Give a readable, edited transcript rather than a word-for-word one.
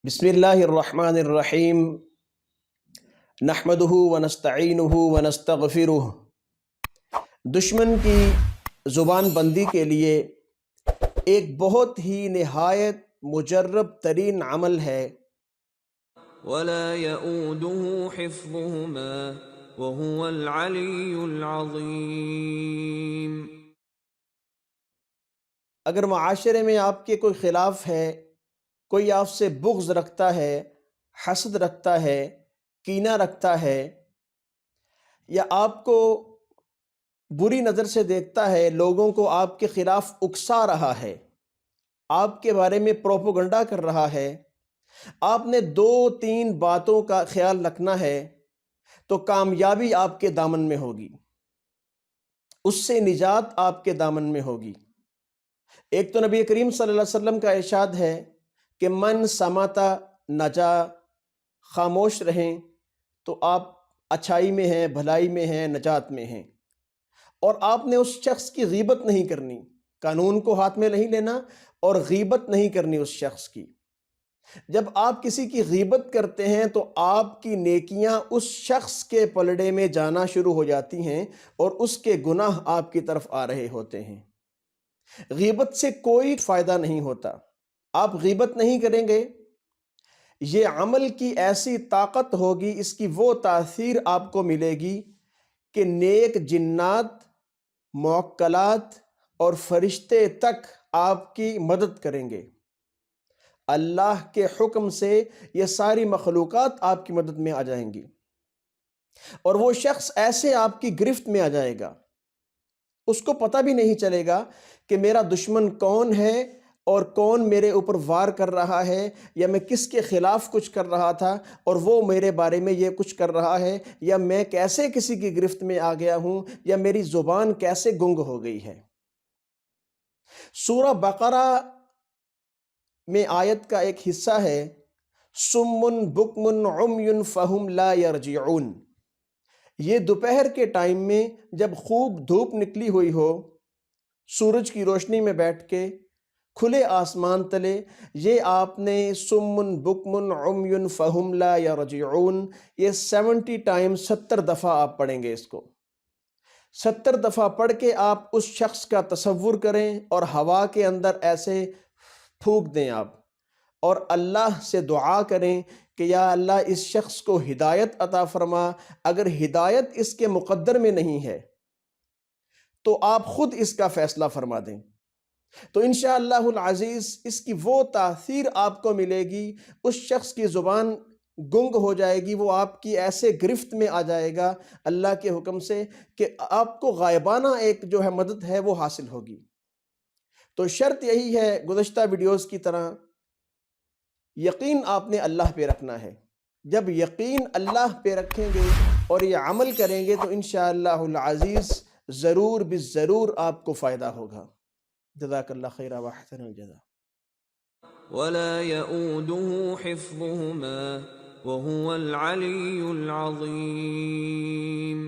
بسم اللہ الرحمن الرحیم نحمدہ ونستعینہ ونستغفرہ۔ دشمن کی زبان بندی کے لیے ایک بہت ہی نہایت مجرب ترین عمل ہے۔ ولا يؤوده حفظهما وهو العلی العظیم۔ اگر معاشرے میں آپ کے کوئی خلاف ہے، کوئی آپ سے بغض رکھتا ہے، حسد رکھتا ہے، کینہ رکھتا ہے، یا آپ کو بری نظر سے دیکھتا ہے، لوگوں کو آپ کے خلاف اکسا رہا ہے، آپ کے بارے میں پروپیگنڈا کر رہا ہے، آپ نے 2-3 باتوں کا خیال رکھنا ہے تو کامیابی آپ کے دامن میں ہوگی، اس سے نجات آپ کے دامن میں ہوگی۔ ایک تو نبی کریم صلی اللہ علیہ وسلم کا ارشاد ہے کہ من سماتا نجا، خاموش رہیں تو آپ اچھائی میں ہیں، بھلائی میں ہیں، نجات میں ہیں۔ اور آپ نے اس شخص کی غیبت نہیں کرنی، قانون کو ہاتھ میں نہیں لینا اور غیبت نہیں کرنی اس شخص کی۔ جب آپ کسی کی غیبت کرتے ہیں تو آپ کی نیکیاں اس شخص کے پلڑے میں جانا شروع ہو جاتی ہیں اور اس کے گناہ آپ کی طرف آ رہے ہوتے ہیں۔ غیبت سے کوئی فائدہ نہیں ہوتا۔ آپ غیبت نہیں کریں گے، یہ عمل کی ایسی طاقت ہوگی، اس کی وہ تاثیر آپ کو ملے گی کہ نیک جنات، موکلات اور فرشتے تک آپ کی مدد کریں گے۔ اللہ کے حکم سے یہ ساری مخلوقات آپ کی مدد میں آ جائیں گی، اور وہ شخص ایسے آپ کی گرفت میں آ جائے گا، اس کو پتہ بھی نہیں چلے گا کہ میرا دشمن کون ہے اور کون میرے اوپر وار کر رہا ہے، یا میں کس کے خلاف کچھ کر رہا تھا اور وہ میرے بارے میں یہ کچھ کر رہا ہے، یا میں کیسے کسی کی گرفت میں آ گیا ہوں، یا میری زبان کیسے گنگ ہو گئی ہے۔ سورہ بقرہ میں آیت کا ایک حصہ ہے، سم بکم عمی فہم لا یرجعون۔ یہ دوپہر کے ٹائم میں جب خوب دھوپ نکلی ہوئی ہو، سورج کی روشنی میں بیٹھ کے کھلے آسمان تلے، یہ آپ نے سم بکم عمی فہم لا یرجعون، یہ 70 ٹائم 70 دفعہ آپ پڑھیں گے۔ اس کو 70 دفعہ پڑھ کے آپ اس شخص کا تصور کریں اور ہوا کے اندر ایسے پھونک دیں آپ، اور اللہ سے دعا کریں کہ یا اللہ اس شخص کو ہدایت عطا فرما۔ اگر ہدایت اس کے مقدر میں نہیں ہے تو آپ خود اس کا فیصلہ فرما دیں، تو انشاءاللہ العزیز اس کی وہ تاثیر آپ کو ملے گی، اس شخص کی زبان گنگ ہو جائے گی، وہ آپ کی ایسے گرفت میں آ جائے گا اللہ کے حکم سے کہ آپ کو غائبانہ ایک جو ہے مدد ہے وہ حاصل ہوگی۔ تو شرط یہی ہے، گزشتہ ویڈیوز کی طرح، یقین آپ نے اللہ پہ رکھنا ہے۔ جب یقین اللہ پہ رکھیں گے اور یہ عمل کریں گے تو انشاءاللہ العزیز ضرور بالضرور آپ کو فائدہ ہوگا۔ جزاک اللہ خیر واحسن الجزاء۔ ولا يؤوده حفظهما وهو العلی العظیم۔